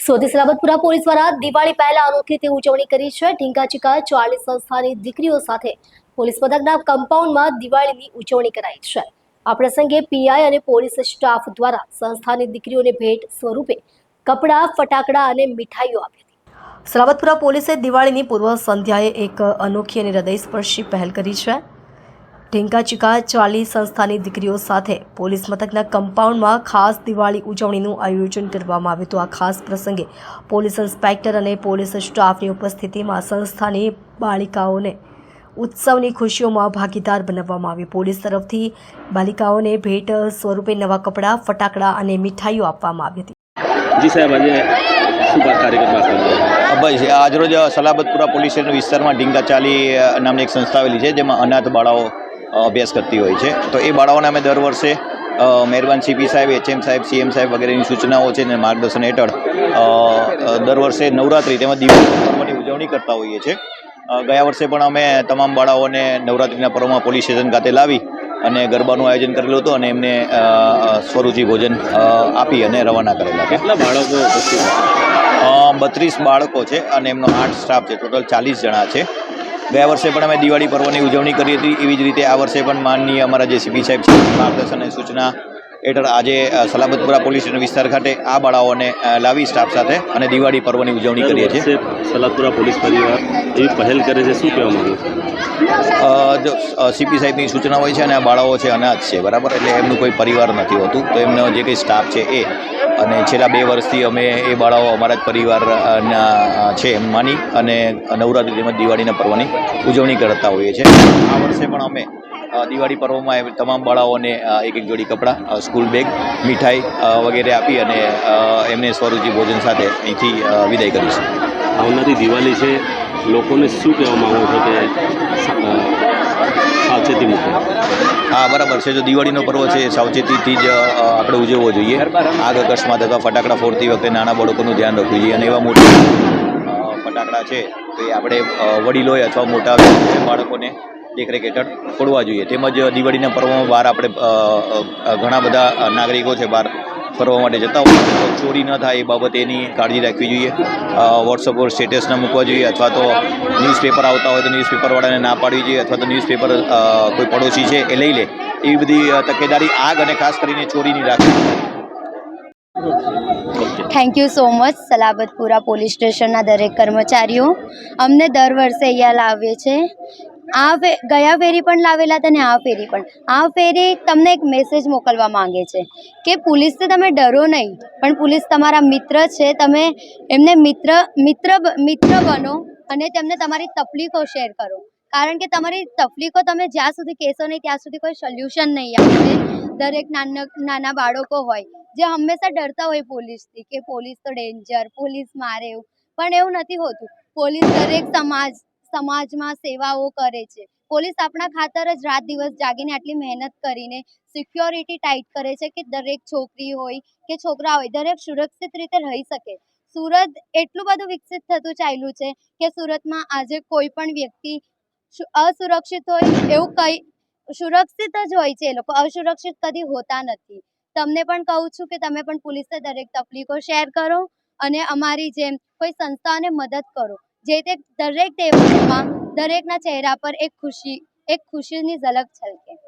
સોથી સલાબતપુરા પોલીસ દ્વારા દિવાળી પહેલા અનોખી રીતે ઉજવણી કરી છે। ઢીંગાચીકા 40 સંસ્થાની દીકરીઓ સાથે પોલીસ મથકના કમ્પાઉન્ડમાં દિવાળીની ઉજવણી કરાઈ છે। આ પ્રસંગે પીઆઈ અને પોલીસ સ્ટાફ દ્વારા સંસ્થાની દીકરીઓને ભેટ સ્વરૂપે કપડાં, ફટાકડા અને મીઠાઈઓ આપી હતી। સલાબતપુરા પોલીસે દિવાળીની પૂર્વ સંધ્યાએ એક અનોખી અને હૃદયસ્પર્શી પહેલ કરી છે। ઢીંગાચીકા 40 સંસ્થાની દીકરીઓ સાથે પોલીસ મથકના કમ્પાઉન્ડમાં ખાસ દિવાળી ઉજવણીનું આયોજન કરવામાં આવ્યું હતું। આ ખાસ પ્રસંગે પોલીસ ઇન્સ્પેક્ટર અને પોલીસ સ્ટાફની ઉપસ્થિતિમાં સંસ્થાની બાળિકાઓને ઉત્સવની ખુશીઓમાં ભાગીદાર બનાવવામાં આવ્યું। પોલીસ તરફથી બાલિકાઓને ભેટ સ્વરૂપે નવા કપડાં, ફટાકડા અને મીઠાઈઓ આપવામાં આવી હતી। જી સાહેબ, આજે શું કાર્યક્રમ ભાઈ આજરોજ સલાબતપુરા પોલીસ સ્ટેશન વિસ્તારમાં ઢીંગાચાલી નામની એક સંસ્થા આવેલી છે, જેમાં અનાથ બાળાઓ અભ્યાસ કરતી હોય છે। તો એ બાળાઓને અમે દર વર્ષે મહેરબાન સીપી સાહેબ, એચએમ સાહેબ, સીએમ સાહેબ વગેરેની સૂચનાઓ છે અને માર્ગદર્શન હેઠળ દર વર્ષે નવરાત્રિ તેમજ દિવાળી પર્વની ઉજવણી કરતા હોઈએ છીએ। ગયા વર્ષે પણ અમે તમામ બાળાઓને નવરાત્રિના પર્વમાં પોલીસ સ્ટેશન ખાતે લાવી અને ગરબાનું આયોજન કરેલું હતું અને એમને સ્વરૂચિ ભોજન આપી અને રવાના કરેલા। કેટલા બાળકો? 32 બાળકો છે અને એમનો 8 સ્ટાફ છે, ટોટલ 40 જણા છે। ગયા વર્ષે પણ અમે દિવાળી પર્વની ઉજવણી કરી હતી। એવી જ રીતે આ વર્ષે પણ માનનીય અમારા જે સીપી સાહેબ છે માર્ગદર્શન અને સૂચના હેઠળ આજે સલાબતપુરા પોલીસ સ્ટેશન વિસ્તાર ખાતે આ બાળાઓને લાવી સ્ટાફ સાથે અને દિવાળી પર્વની ઉજવણી કરીએ છીએ। સલાબતપુરા પોલીસ પરિવાર એવી પહેલ કરે છે, શું કહેવા માંગુ છું? જો સીપી સાહેબની સૂચના હોય છે અને આ બાળાઓ છે અનાથ છે, બરાબર, એટલે એમનું કોઈ પરિવાર નથી હોતું, તો એમનો જે કંઈ સ્ટાફ છે એ અને છેલ્લા 2 વર્ષથી અમે એ બાળાઓ અમારા જ પરિવારના છે એમ માની અને નવરાત્રિ તેમજ દિવાળીના પર્વની ઉજવણી કરતા હોઈએ છીએ। આ વર્ષે પણ અમે દિવાળી પર્વમાં તમામ બાળાઓને એક જોડી કપડાં, સ્કૂલ બેગ, મીઠાઈ વગેરે આપી અને એમને સ્વરૂચિ ભોજન સાથે અહીંથી વિદાય કરીશું। આવનારી દિવાળી છે, લોકોને શું કહેવા માંગો છો કે સાવચેતી મૂકો? હા, બરાબર છે। જો દિવાળીનો પર્વ છે એ સાવચેતીથી જ આપણે ઉજવવો જોઈએ। આગ, અકસ્માત અથવા ફટાકડા ફોડતી વખતે નાના બાળકોનું ધ્યાન રાખવું જોઈએ અને એવા મોટા ફટાકડા છે તો એ આપણે વડીલોએ અથવા મોટા બાળકોને દેખરેખ હેઠળ ફોડવા જોઈએ। તેમજ દિવાળીના પર્વમાં બહાર આપણે ઘણા બધા નાગરિકો છે બહાર ફરવા માટે જતા હોય તો ચોરી ન થાય એ બાબતે એની કાળજી રાખવી જોઈએ। વોટ્સઅપ પર સ્ટેટસ ન મૂકવા જોઈએ અથવા તો ન્યૂઝપેપર આવતા હોય તો ન્યૂઝપેપરવાળાને ના પાડવી જોઈએ અથવા તો ન્યૂઝપેપર કોઈ પડોશી છે એ લઈ લે, એવી બધી તકેદારી આગ અને ખાસ કરીને ચોરીની રાખવી। Thank you so much Salabatpura police સ્ટેશનના દરેક કર્મચારીઓ અમને દર વર્ષે અહીંયા લાવે છે। ગયા ફેરી પણ લાવેલા હતા અને આ ફેરી પણ। આ ફેરી તમને એક મેસેજ મોકલવા માંગે છે કે પોલીસથી તમે ડરો નહીં, પણ પોલીસ તમારા મિત્ર છે, તમે એમને મિત્ર બનો અને તેમને તમારી તકલીફો શેર કરો, કારણ કે તમારી તકલીફો તમે જ્યાં સુધી કહેશો નહીં ત્યાં સુધી કોઈ સોલ્યુશન નહીં આવે। દરેક નાના બાળકો હોય જે હંમેશા ડરતા હોય પોલીસથી કે પોલીસ તો ડેન્જર, પોલીસ મારે, પણ એવું નથી હોતું। પોલીસ દરેક સમાજમાં સેવાઓ કરે છે। પોલીસ આપણા ખાતર જ રાત દિવસ જાગીને આટલી મહેનત કરીને સિક્યોરિટી ટાઈટ કરે છે કે દરેક છોકરી હોય કે છોકરા હોય દરેક સુરક્ષિત રીતે રહી શકે। સુરત એટલું બધું વિકસિત થતું ચાલ્યું છે કે સુરતમાં આજે કોઈ પણ વ્યક્તિ અસુરક્ષિત હોય એવું કંઈ સુરક્ષિત જ હોય છે, એ લોકો અસુરક્ષિત કદી હોતા નથી। તમને પણ કહું છું કે તમે પણ પોલીસને દરેક તકલીફો શેર કરો અને અમારી જેમ કોઈ સંસ્થાને મદદ કરો, જે તે દરેક તહેવારમાં દરેકના ચહેરા પર એક ખુશીની ઝલક છલકે।